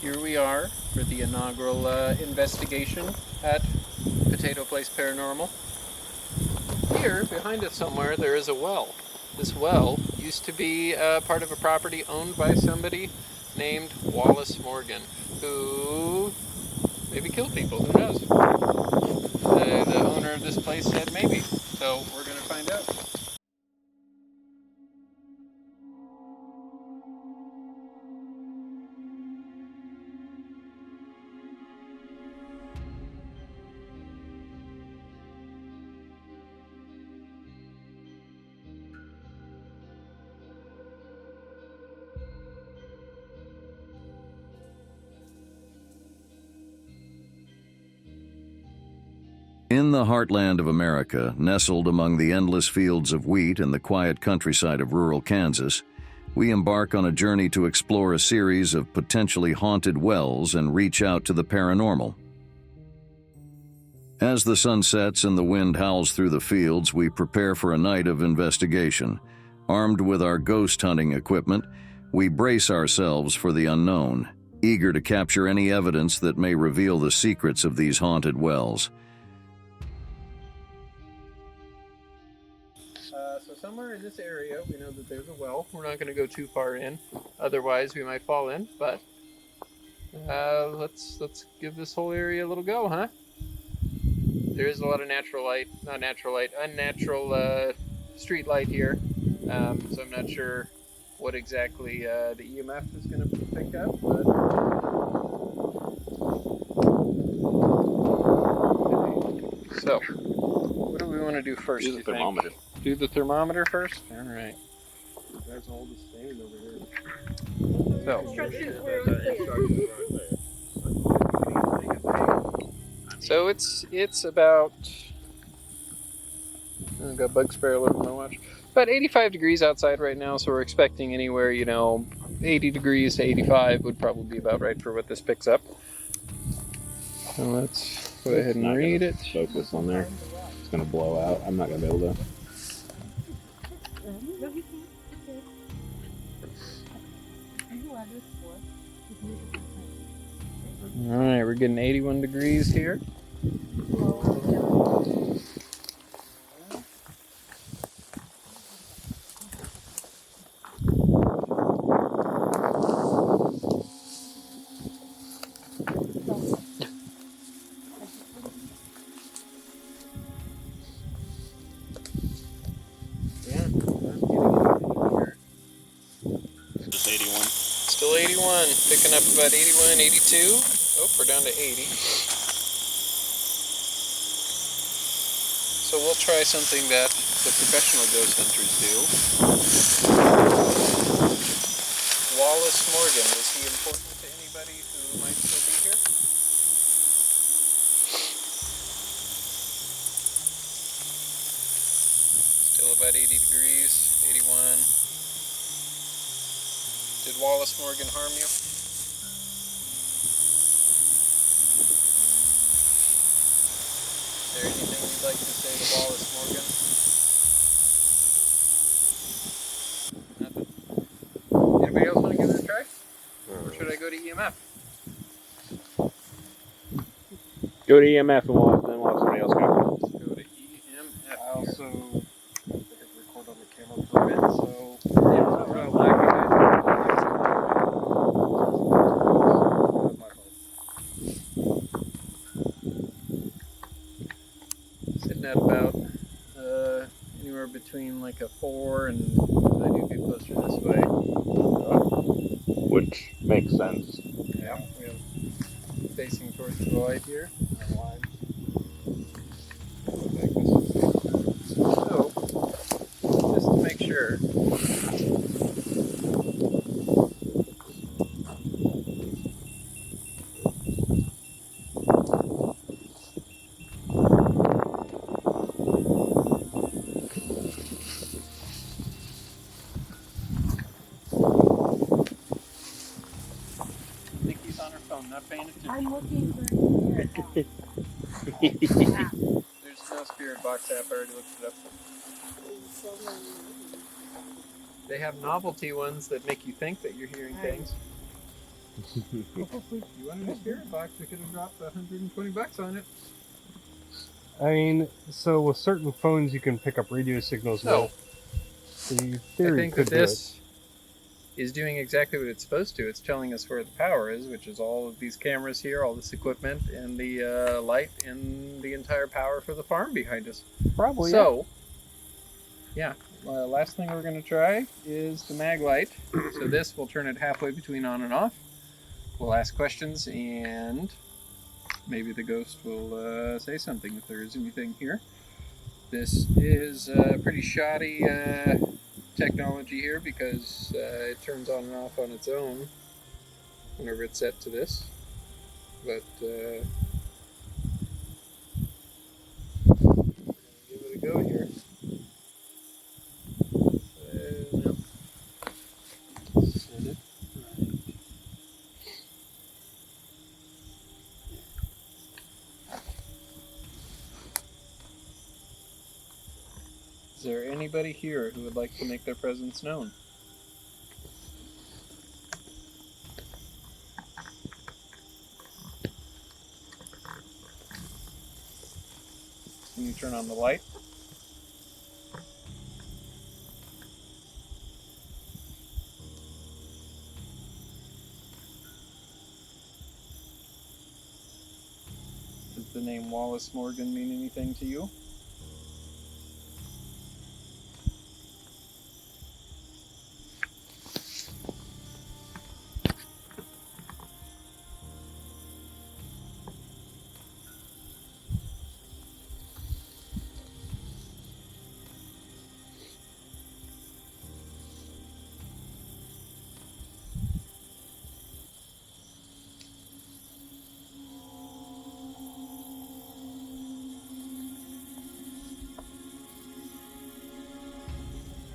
Here we are for the inaugural investigation at Potato Place Paranormal. Here, behind us somewhere, there is a well. This well used to be part of a property owned by somebody named Wallace Morgan, who maybe killed people, who knows? The owner of this place said maybe, so we're going to find out. In the heartland of America, nestled among the endless fields of wheat and the quiet countryside of rural Kansas, we embark on a journey to explore a series of potentially haunted wells and reach out to the paranormal. As the sun sets and the wind howls through the fields, we prepare for a night of investigation. Armed with our ghost hunting equipment, we brace ourselves for the unknown, eager to capture any evidence that may reveal the secrets of these haunted wells. So somewhere in this area, we know that there's a well. We're not going to go too far in, otherwise we might fall in. But let's give this whole area a little go, huh? There is a lot of unnatural street light here. So I'm not sure what exactly the EMF is going to pick up. But okay. So, what do we want to do first? Do the thermometer. Do the thermometer first? All right. That's all the same over here. So it's about, I've got bug spray all over my watch. About 85 degrees outside right now, so we're expecting anywhere, 80 degrees to 85 would probably be about right for what this picks up. So let's go ahead and read it. Focus on there. It's gonna blow out. I'm not gonna be able to. All right, we're getting 81 degrees here. Just 81. Still 81, picking up about 81, 82. Oh, we're down to 80. So we'll try something that the professional ghost hunters do. Wallace Morgan, was he important to anybody who might still be here? Still about 80 degrees, 81. Did Wallace Morgan harm you? Is there anything you'd like to say to Wallace Morgan? Nothing. Anybody else want to give it a try? Or should I go to EMF? Go to EMF and then we'll have somebody else go. Let's go to EMF. I also record on the camera for a bit, so Sitting at about anywhere between like a 4 and I do get closer this way. Which makes sense. Yeah, we have facing towards the light here. So, just to make sure. Nikki's on her phone, not paying attention. I'm looking for There's no spirit box app, I already looked it up. They have novelty ones that make you think that you're hearing things. You wanted a spirit box, we could have dropped $120 on it. I mean, so with certain phones you can pick up radio signals So, with. So you I theory think could that this is doing exactly what it's supposed to. It's telling us where the power is, which is all of these cameras here, all this equipment, and the light, and the entire power for the farm behind us. do it. Probably. So, yeah, last thing we're going to try is the mag light. So this, we'll turn it halfway between on and off. We'll ask questions, and maybe the ghost will say something if there is anything here. This is pretty shoddy technology here because it turns on and off on its own whenever it's set to this. But give it a go here. No. Set it. Is there anybody here who would like to make their presence known? Can you turn on the light? Does the name Wallace Morgan mean anything to you?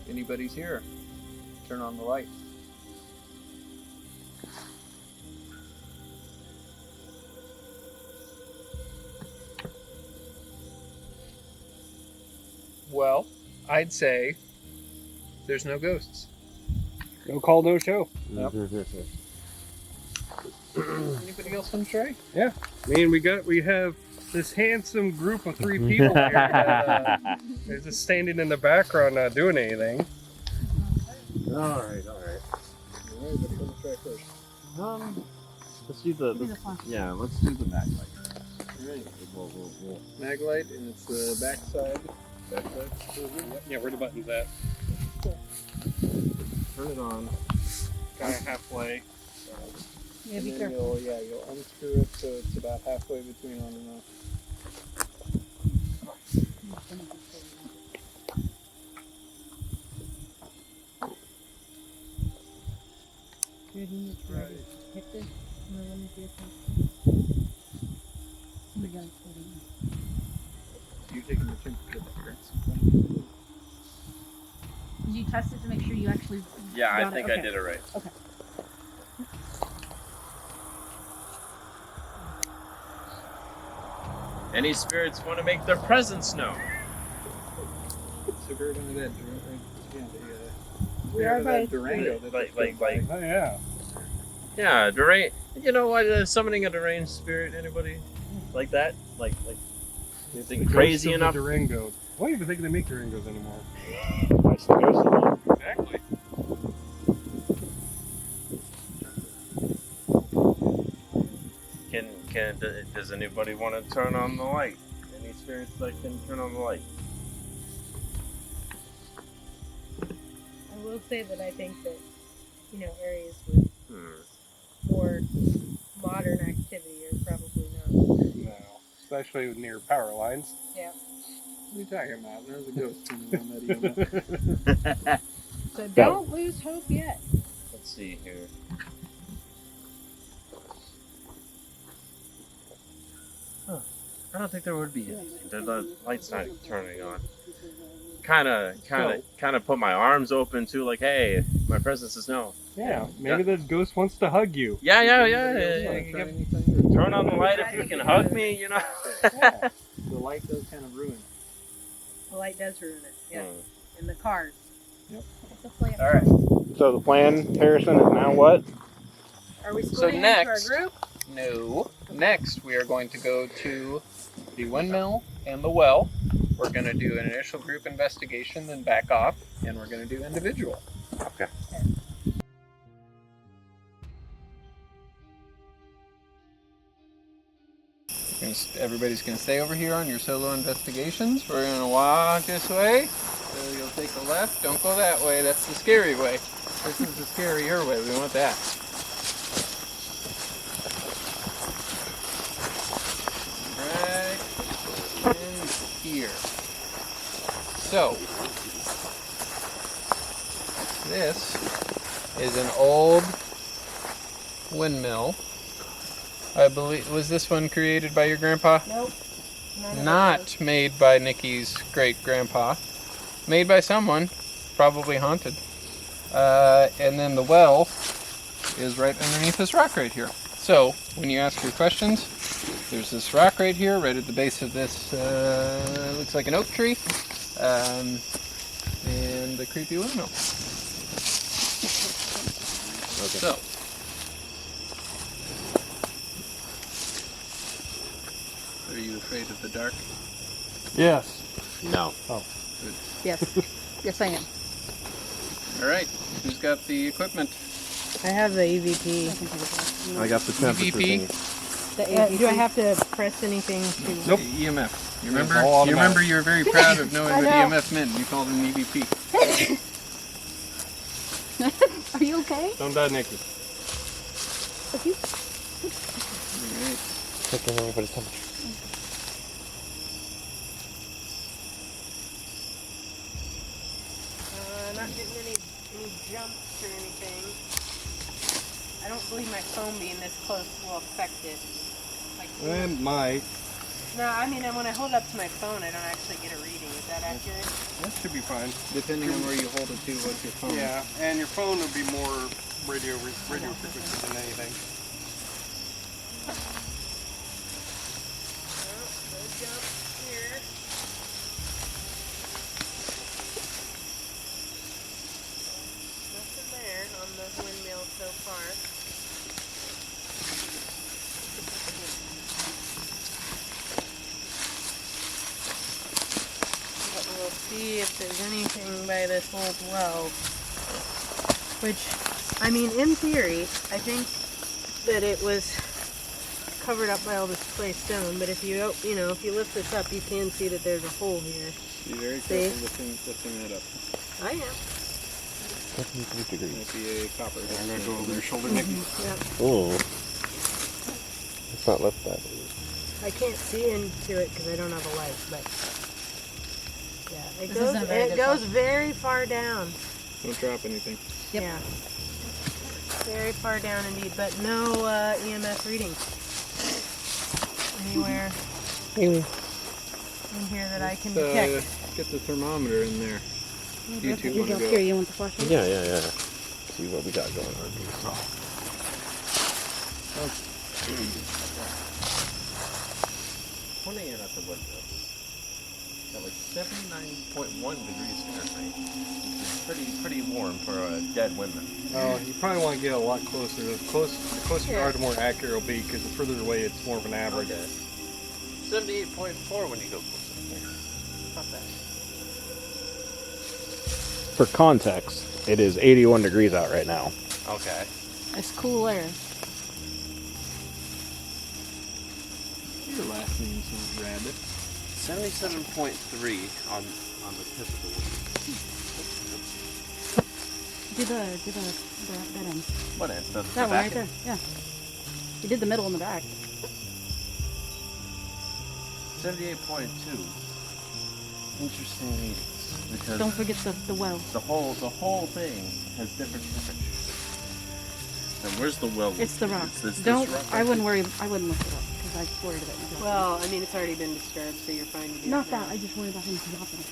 Anybody's here? Turn on the light. Well, I'd say there's no ghosts. No call, no show. Yep. Anybody else want to try? Yeah. I mean, we have this handsome group of 3 people here that they're just standing in the background not doing anything. All right. Alright, what do you want to try first? Let's do the let's do the mag light. Alright, We'll mag light, and it's the back side. Yeah, where the button's at? turn it on. Kind of halfway. Yeah, And be then careful. you'll unscrew it so it's about halfway between on and off. Good, you need to hit this. No, let me see if I- You gotta put it in. You're taking the temperature difference. Did you test it to make sure you actually Yeah, I got think Okay. I did it right. Okay. Any spirits want to make their presence known? So we're going to that, We are by Durango. Like, Oh, yeah. yeah, deranged. You know what? Summoning a deranged spirit. Anybody like that? Like anything The crazy ghost of enough? the Durango. I don't even think they make Durangos anymore. Exactly. Does anybody want to turn on the light? Any spirits that can turn on the light? I will say that I think that, areas with more modern activity are probably not. No. Especially near power lines. Yeah. What are you talking about? There's a ghost in the one. So don't lose hope yet. Let's see here. Huh. I don't think there would be anything. The light's not turning on. Kind of put my arms open too, like, hey, my presence is known. Yeah. Maybe the ghost wants to hug you. Yeah. Try anything? Turn on the light if you can hug me, you know. Yeah. The light does kind of ruin. The light does ruin it. Yeah. And the cars. Yep. It's a play. All right. So the plan, Harrison, is now what? Are we So splitting next, into our group? no. Next, we are going to go to the windmill and the well. We're going to do an initial group investigation, then back off, and we're going to do individual. Okay. Everybody's going to stay over here on your solo investigations. We're going to walk this way. So you'll take a left. Don't go that way. That's the scary way. This is the scarier way. We want that. Right in here. So, this is an old windmill. I believe, was this one created by your grandpa? Nope. None of Not made by Nikki's great grandpa. Made by someone, probably haunted. And then the well is right underneath this rock right here. So when you ask your questions, there's this rock right here, right at the base of this, looks like an oak tree, and the creepy windmill. Okay. So. Are you afraid of the dark? Yes. No. Good. Yes. Yes, I am. All right. Who's got the equipment? I have the EVP. I got the temperature EVP? thingy. Do I have to press anything to... Nope. EMF. You It's remember? all You automatic. remember you were very proud of knowing I what know. EMF meant. You called him EVP. Are you okay? Don't die, Nikki. All right. Checking everybody's temperature. Not getting any jumps or anything. I don't believe my phone being this close will affect it. Like, It might. no, I mean, when I hold it up to my phone, I don't actually get a reading. Is that accurate? That should be fine. Depending on where you hold it to, what's your phone? Yeah, and your phone would be more radio frequency than anything. No jumps here. Nothing there on the windmill so far. But we'll see if there's anything by this old well. Which, I mean, in theory, I think that it was covered up by all this clay stone. But if you, if you lift this up, you can see that there's a hole here. Be very See? careful lifting that up. I am. 73 degrees. Might be a copper. And there go over your shoulder, Nikki. Yeah. Oh. Let's not lift that. I can't see into it because I don't have a light, but yeah, This isn't a very good goes very far down. Don't drop anything. Yep. Yeah, very far down indeed, but no EMF reading anywhere in here that I can detect. Get the thermometer in there. You two want to Here, go? you want the flashlight? Yeah. See what we got going on here. Pointing it at the window. Got like 79.1 degrees Fahrenheit. Which is pretty warm for a dead windmill. Oh, you probably want to get a lot closer. The closer you are, the more accurate it'll be, because the further away, it's more of an average. Okay. 78.4 when you go closer. Not bad. For context, it is 81 degrees out right now. Okay. It's cool air. Your last name's not Rabbit. 77.3 on the tip of the window. Do that end. What end? The That one back right there. end? Yeah. You did the middle and the back. 78.2. Interesting readings. Because Don't forget the well. the whole thing has different temperatures. And where's the well? It's the rock. It's this Don't. rock I right wouldn't worry. I wouldn't lift it up because I worried about it. Well, I mean, it's already been disturbed, so you're fine to do Not it that. now. I just worry about him dropping it.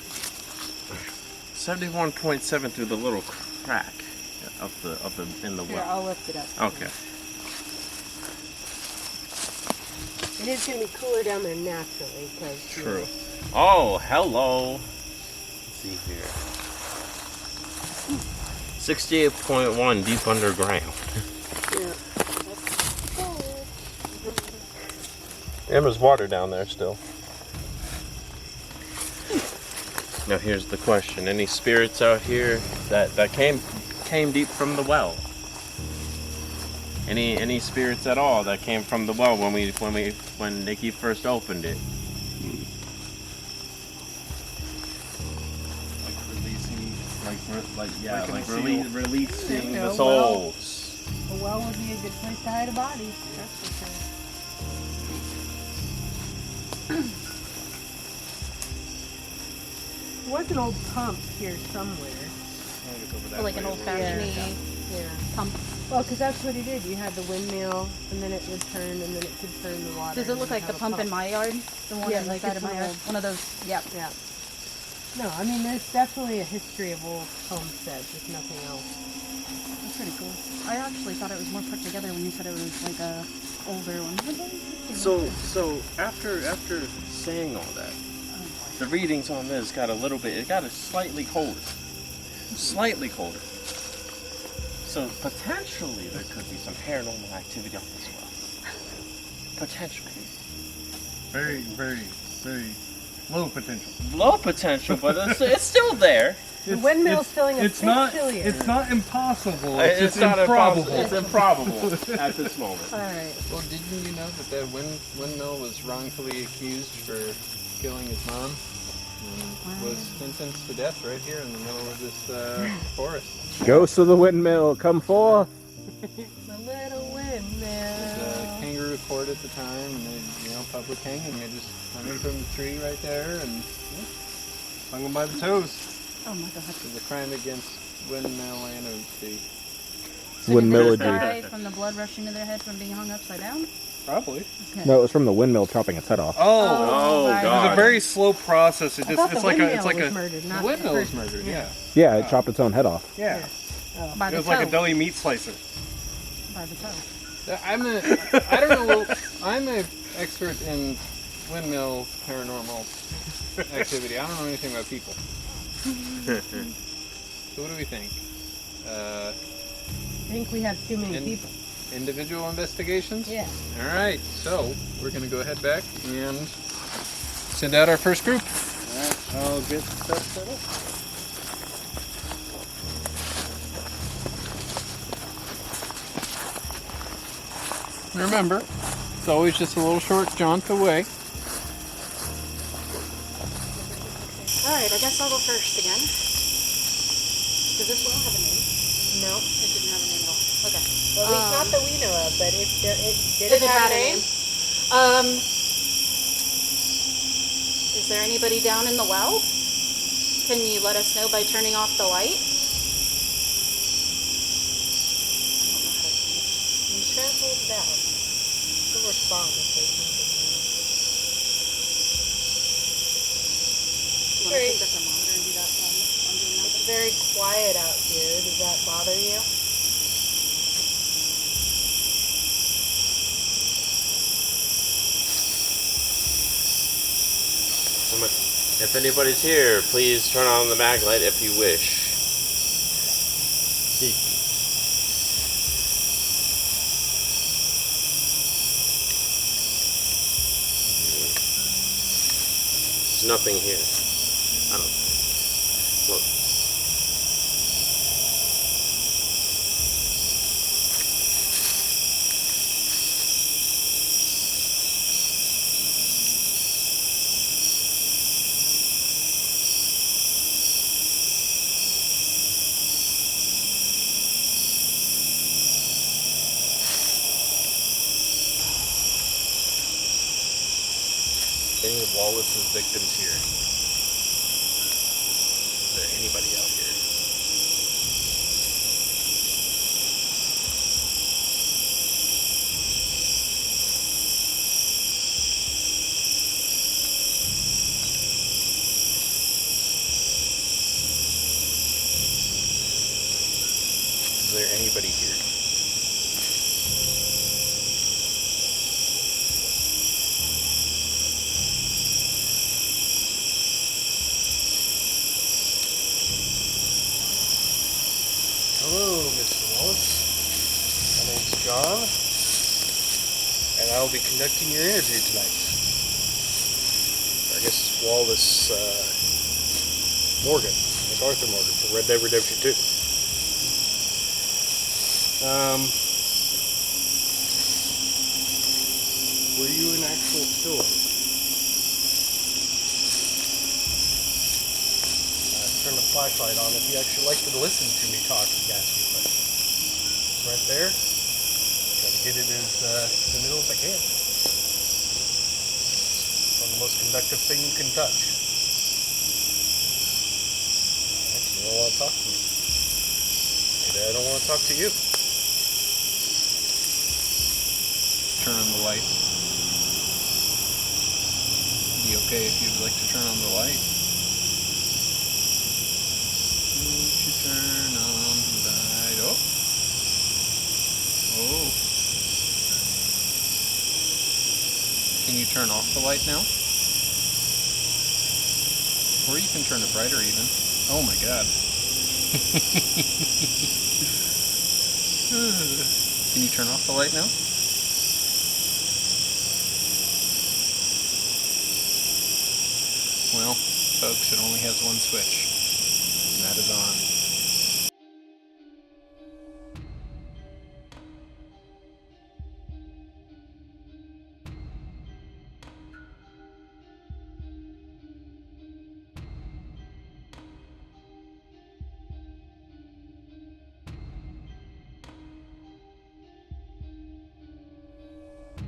71.7 through the little crack of the in the Here, well. I'll lift it up. Okay. It is going to be cooler down there naturally, because True. Oh, hello. Let's see here. 68.1 deep underground. Yeah, Emma's water down there still. Now here's the question: any spirits out here that came deep from the well? Any spirits at all that came from the well when Nikki first opened it? Releasing Yeah, the souls. A well would be a good place to hide a body. That's for sure. There was an old pump here somewhere. Or like an old-fashioned Yeah. pump. Well, because that's what he did. You had the windmill, and then it would turn, and then it could turn the water. Does it and look then like the have a pump in my yard? The one Yeah, on the like side it's of my an yard? old- One of those, yep. Yeah. No, I mean, there's definitely a history of old homesteads, if nothing else. That's pretty cool. I actually thought it was more put together when you said it was like a older one. So after saying all that, the readings on this got a slightly colder. Slightly colder. So potentially there could be some paranormal activity on this well. Potentially. Very, very, very low potential. Low potential, but it's still there. The windmill's filling a It's bit not. chillier. It's not impossible. It's It's not improbable. It's improbable at this moment. All right. Well, didn't you know that windmill was wrongfully accused for killing his mom? And was sentenced to death right here in the middle of this forest. Ghost of the windmill, come forth. The little windmill. There's a kangaroo court at the time, and they, public hanging. They just hung him from the tree right there, and Hung them by the toes. Oh my god. it was a crime against windmill anarchy. So Windmill did they G. die from the blood rushing to their head from being hung upside down? Probably. No, it was from the windmill chopping its head off. Oh, right. It was God. a very slow process. It I just thought it's the like windmill a was murdered, The not windmill the was person. murdered, yeah. Yeah, it chopped its own head off. yeah. Oh. By It the was toe. like a deli meat slicer. By the toe. I don't know. I'm an expert in windmill paranormal activity. I don't know anything about people. So what do we think? I think we have too many And- people. Individual investigations? Yeah. All right. So we're going to go ahead back and send out our first group. I'll get stuff set up. And remember, it's always just a little short jaunt away. Alright, I guess I'll go first again. Does this well have a name? No. It didn't have a name at all. Okay. Well, at least not that we know of, but if there, did If it have had a name? Is there anybody down in the well? Can you let us know by turning off the light? You just gotta hold it out. She'll respond if there's something there. Do you want to take the thermometer and do that while I'm doing It's nothing? very quiet out here. Does that bother you? If anybody's here, please turn on the mag light if you wish. There's nothing here. I don't. Look. Any of Wallace's victims here? Is there anybody out here? Is there anybody here? Hello, Mr. Wallace. My name's John. and I'll be conducting your interview tonight. I guess it's Wallace Morgan. It's Arthur Morgan from Red Dead Redemption 2. Were you an actual killer? Turn the flashlight on if you actually like to listen to me talk and ask me questions. It's right there. Try to get it as to the middle as I can. It's the most conductive thing you can touch. Actually, you don't want to talk to me. Maybe I don't want to talk to you. Turn on the light. Be okay if you'd like to turn on the light. Would you turn on the light? Oh. Oh. Can you turn off the light now? Or you can turn it brighter even. Oh my god. Can you turn off the light now? Well, folks, it only has one switch, and that is on.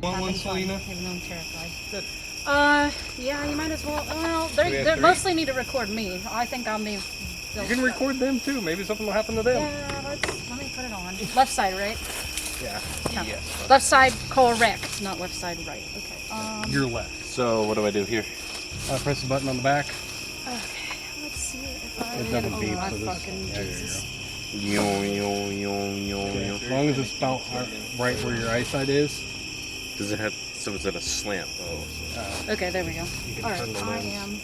Want one, Selena? Even though I'm terrified. Good. Yeah, you might as well. Well, we have they three? mostly need to record me. I think I'll be. You can record them too. Maybe something will happen to them. Yeah, let me put it on. Left side, right? Yeah. Yeah. Yes. Left side correct, not left side right. Okay. Your left. So what do I do here? Press the button on the back. Okay. Let's see if I. It doesn't beep, my so this- fucking yeah, there you Jesus. As long as it's about right where your eyesight is, Does it have? So is it a slant? Oh. Okay, there we go. you can All turn right, the I lens.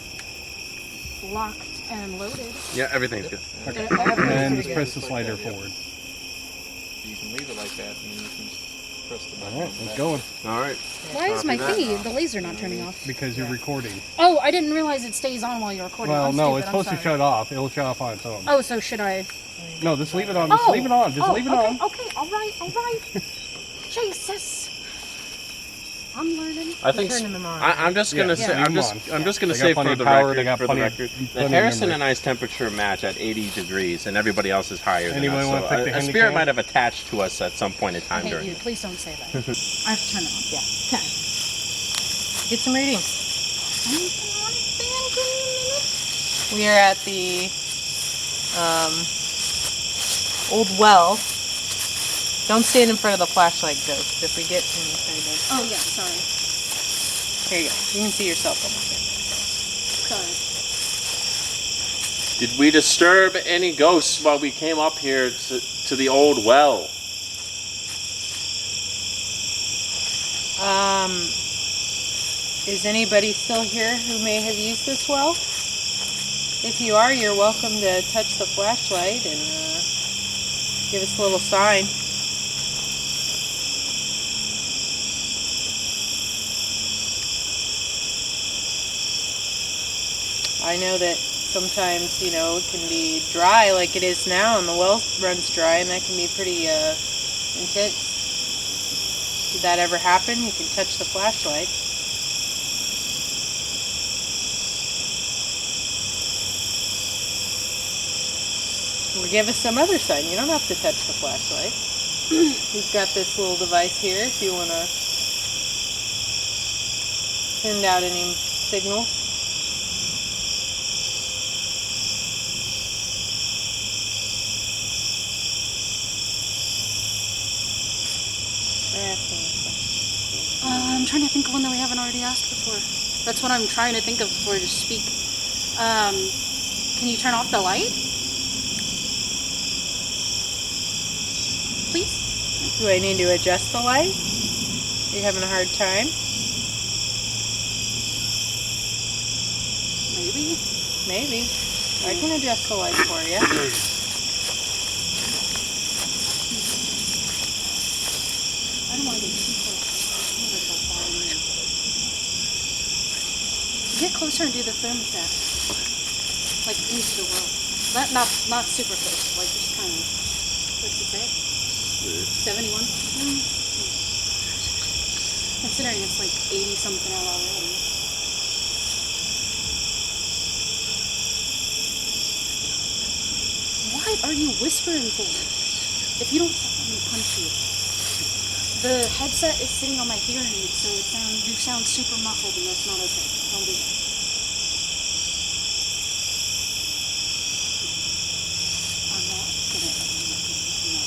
am locked and loaded. Yeah, everything's good. Okay. Everything's And then pretty just good. press the slider forward. You can leave it like that, and then you can just press the button. All right, let's going. All right. Why is my Copy that. thingy, the laser not turning off? Because you're recording. Oh, I didn't realize it stays on while you're recording. Well, I'm no, stupid, it's I'm supposed to sorry. shut off. It'll shut off on its own. Oh, so should I? No, just leave it on. Just leave it on. Just leave it okay, on. Okay, all right. Jesus. I'm learning. I think Turning them on. I'm just gonna Yeah, say leave I'm 'em just on. I'm just gonna They got say plenty for of the power, record, they got plenty of the memory. Harrison and I's temperature match at 80 degrees, and everybody else is higher than Anybody us. wanna So take the a spirit handicap? might have attached to us at some point in I time hate during you. this. Please don't say that. I have to turn it on. Yeah. Okay. Get some readings. Anything on it, Dan? Give me a minute. We are at the old well. Don't stand in front of the flashlight, though, because if we get any kind of... Oh, yeah, sorry. Here you go. You can see yourself over there. Sorry. Did we disturb any ghosts while we came up here to the old well? Is anybody still here who may have used this well? If you are, you're welcome to touch the flashlight and give us a little sign. I know that sometimes, you know, it can be dry like it is now, and the well runs dry, and that can be pretty intense. Did that ever happen? You can touch the flashlight. Or give us some other sign. You don't have to touch the flashlight. We've got this little device here if you want to send out any signals. I'm trying to think of one that we haven't already asked before. That's what I'm trying to think of before to speak. Can you turn off the light? Please? Do I need to adjust the light? Are you having a hard time? Maybe. Maybe. I can adjust the light for you. I don't want to get too close. Get closer and do the thermostat. Like into the well. Not super close. Like just kind of. What's it say? 71. Considering it's like 80 something out already. Why are you whispering for? If you don't stop, I'm gonna punch you. The headset is sitting on my hearing aid, so you sound super muffled, and that's not okay. Don't do that. I'm not gonna. No.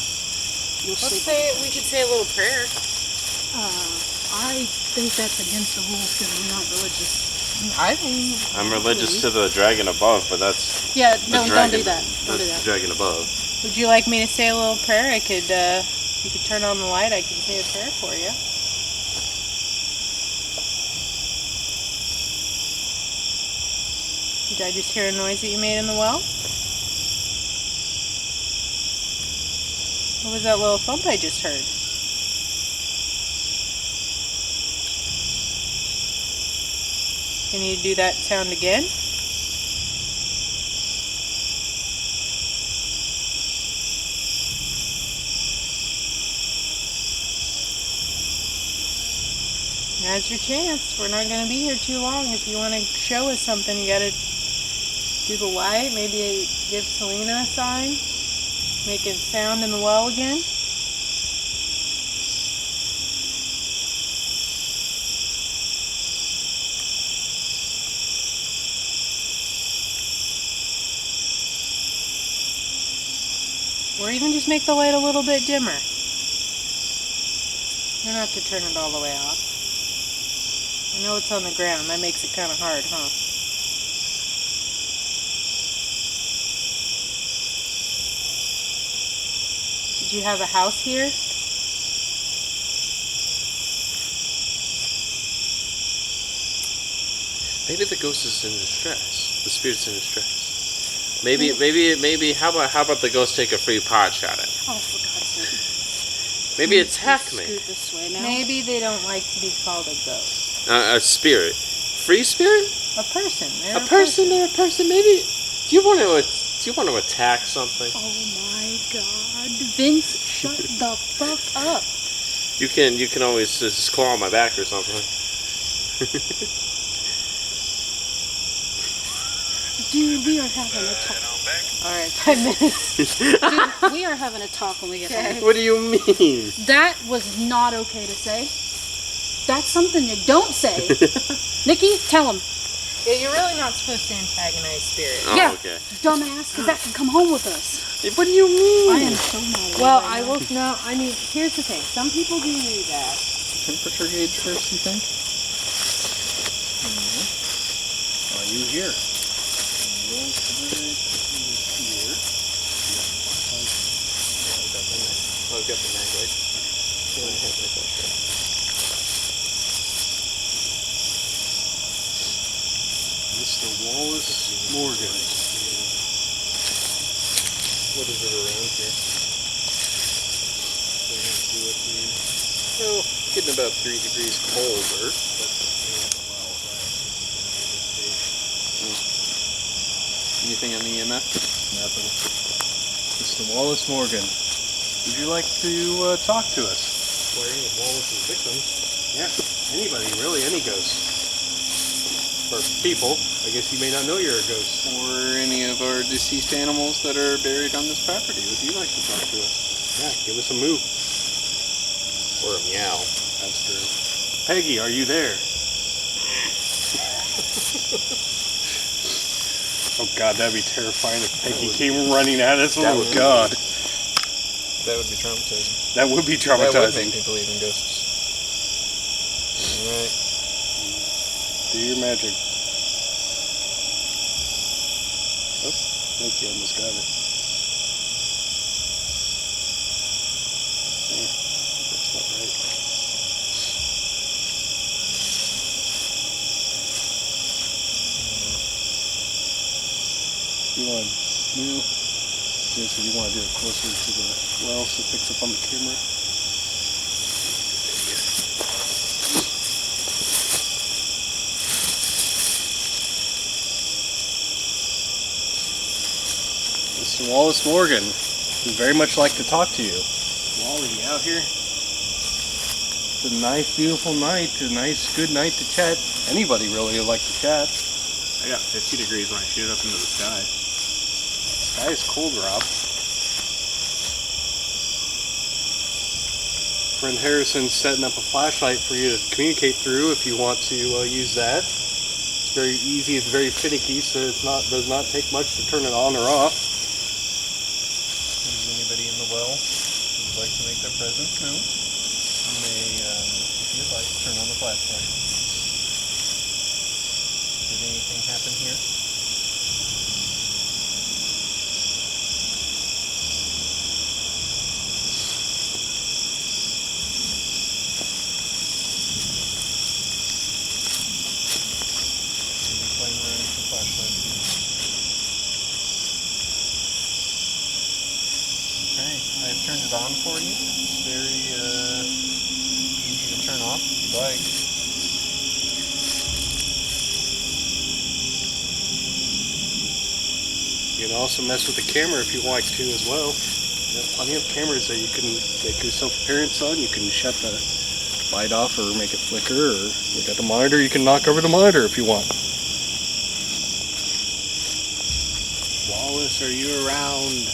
You'll Let's sleep. we could say a little prayer. I think that's against the rules because we're not religious. I think. I'm religious to the dragon above, but that's Yeah, no, the don't dragon, do that. Don't do that's that. the dragon above. Would you like me to say a little prayer? I could. You could turn on the light. I can say a prayer for you. Did I just hear a noise that you made in the well? What was that little thump I just heard? Can you do that sound again? Now's your chance. We're not going to be here too long. If you want to show us something, you got to do the light. Maybe give Selena a sign. Make it sound in the well again. Or even just make the light a little bit dimmer. You don't have to turn it all the way off. I know it's on the ground. That makes it kind of hard, huh? Did you have a house here? Maybe the ghost is in distress. The spirit's in distress. Maybe. How about the ghost take a free pot shot at her? Oh, for God's sake. Maybe attack me. Scoot this way now. Maybe they don't like to be called a ghost. A spirit, free spirit. A person. They're A person. They're a person. Maybe. Do you want to attack something? Oh my God, Vince, shut the fuck up. You can always just claw on my back or something. Dude, we are having a talk. All right, 5 minutes. Dude, we are having a talk when we get home. What do you mean? That was not okay to say. That's something you don't say. Nikki, tell him. Yeah, you're really not supposed to antagonize spirits. Oh, Yeah, okay. dumbass, because that can come home with us. What do you mean? I am so mad at you Well, right I now. will. No, I mean, here's the thing. Some people do that. Temperature gauge first, you think? Are you here? Oh, I've got the mag light. Yeah, I have my flashlight. Mr. Wallace Morgan. What is it around here? Well, getting about 3 degrees colder. Anything on the EMF? Nothing. Mr. Wallace Morgan, would you like to talk to us? Wearing of Wallace's victims. Yeah, anybody, really, any ghost. For people, I guess you may not know you're a ghost. Or any of our deceased animals that are buried on this property. Would you like to talk to us? Yeah, give us a moo. Or a meow. That's true. Peggy, are you there? Oh God, that'd be terrifying if Peggy came running at us. That Oh would- God, That would be traumatizing. that would be That would traumatizing. make me believe in ghosts. Alright. Do your magic. Oh, thank you, almost got it. Yeah, that's not right. You want to move? Jason, you want to do it closer to the well so it picks up on the camera? Wallace Morgan. Would very much like to talk to you. Wally, you out here? It's a nice, beautiful night. A nice, good night to chat. Anybody really would like to chat. I got 50 degrees when I shoot up into the sky. Sky is cold, Rob. Friend Harrison's setting up a flashlight for you to communicate through if you want to use that. It's very easy, it's very finicky, so does not take much to turn it on or off. Is anybody in the well who would like to make their presence known? You may, if you'd like, turn on the flashlight. Did anything happen here? Playing around with the flashlight. Okay, I've turned it on for you. It's very easy to turn off if you'd like. You can also mess with the camera if you like to as well. There's plenty of cameras that you can make your self-appearance on. You can shut the light off or make it flicker, or look at the monitor. You can knock over the monitor if you want. Wallace, are you around?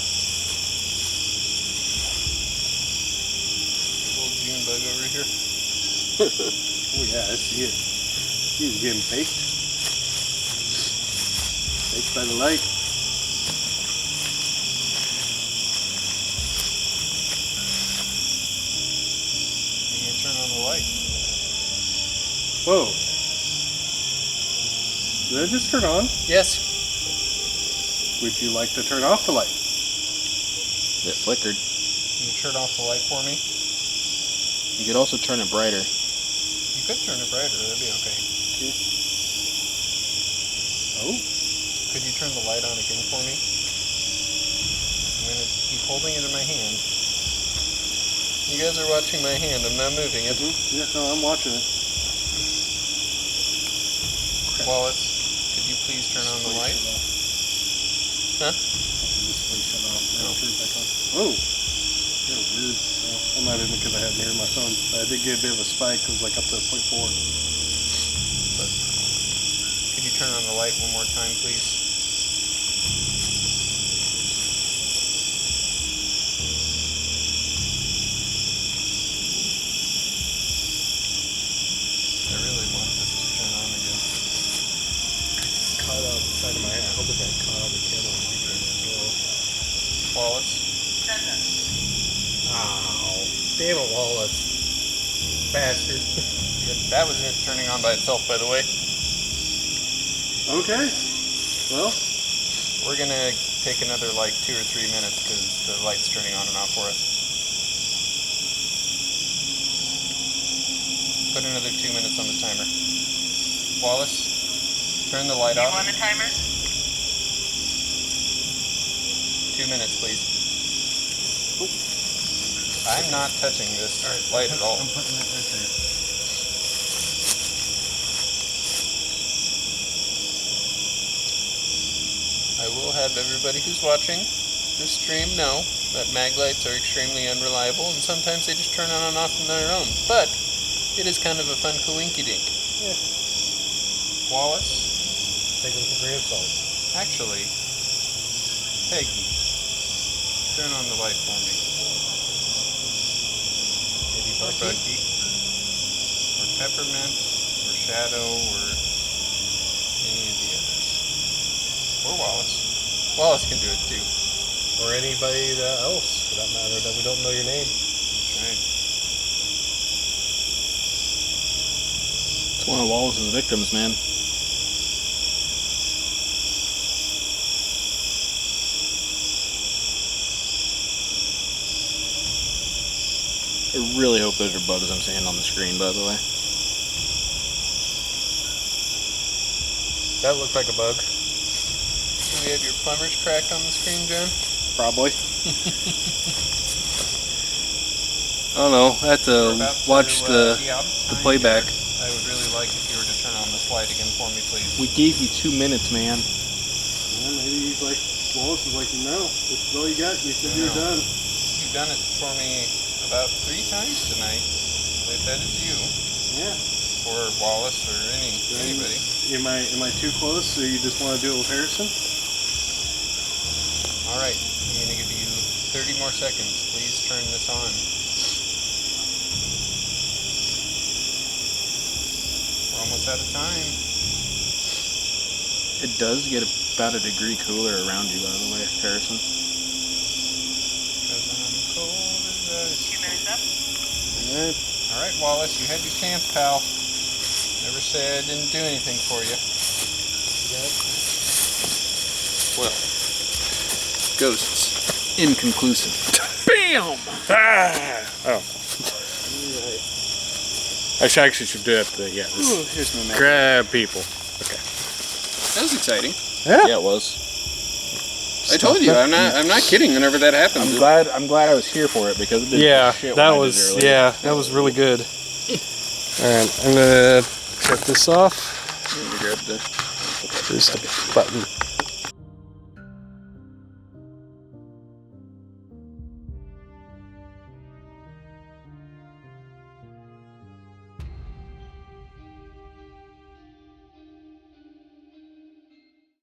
Little June bug over here. Oh yeah, I see it. He's getting baked. Baked by the light. You can turn on the light. Whoa. Did it just turn on? Yes. Would you like to turn off the light? It flickered. Can you turn off the light for me? You could also turn it brighter. You could turn it brighter, that'd be okay. Oh. Could you turn the light on again for me? I'm going to keep holding it in my hand. You guys are watching my hand, I'm not moving it. Yeah, no, I'm watching it. Wallace, could you please turn on the light? Huh? Oh. Yeah, weird. Well, I might have been because I had near my phone. But I did get a bit of a spike. It was like up to 0.4. But could you turn on the light one more time, please? I really want this to turn on again. It's caught out the side of my head. I hope it got caught on the camera monitor as well. Wallace? Ow. Damn it, Wallace. Bastard. That was it turning on by itself, by the way. Okay. Well, We're going to take another like 2 or 3 minutes because the light's turning on and off for us. Put another 2 minutes on the timer. Wallace, turn the light off. on the timer? 2 minutes, please. I'm not touching this light at all. I'm putting that right there. I will have everybody who's watching this stream know that mag lights are extremely unreliable and sometimes they just turn on and off on their own. But it is kind of a fun coinky-dink. Yeah. Wallace, Take it with a grain of salt. actually, Peggy, turn on the light for me. Maybe Bucky, or Peppermint, or Shadow, or any of the others. Or Wallace. Wallace can do it too. Or anybody else, for that matter, that we don't know your name. That's right. It's one of Wallace's victims, man. I really hope those are bugs I'm seeing on the screen, by the way. That looked like a bug. Do we have your plumbers cracked on the screen, John? Probably. I don't know. I have We're to about watch to, the be out of time playback. here. I would really like if you were to turn on this light again for me, please. We gave you 2 minutes, man. Well, maybe he's like Wallace is like, no, this is all you got. You said you're done. You've done it for me about 3 times tonight. If that is you, Yeah. or Wallace, or anybody. Am I too close, or you just want to do it with Harrison? All right, I'm going to give you 30 more seconds. Please turn this on. We're almost out of time. It does get about a degree cooler around you, by the way, Harrison. 'Cause I'm cold as ice. 2 minutes up. Alright. All right, Wallace, you had your chance, pal. Never say I didn't do anything for you. Well, ghosts. Inconclusive. Bam! Ah! Oh. I actually should do that. Yeah. Ooh, here's my map. Grab people. Okay. That was exciting. Yeah, it was. I told you, I'm not kidding. Whenever that happens, I'm glad I was here for it because it did Yeah, shit that when I did was it earlier. yeah, that was really good. All right, I'm gonna cut this off. Grab the Just a button.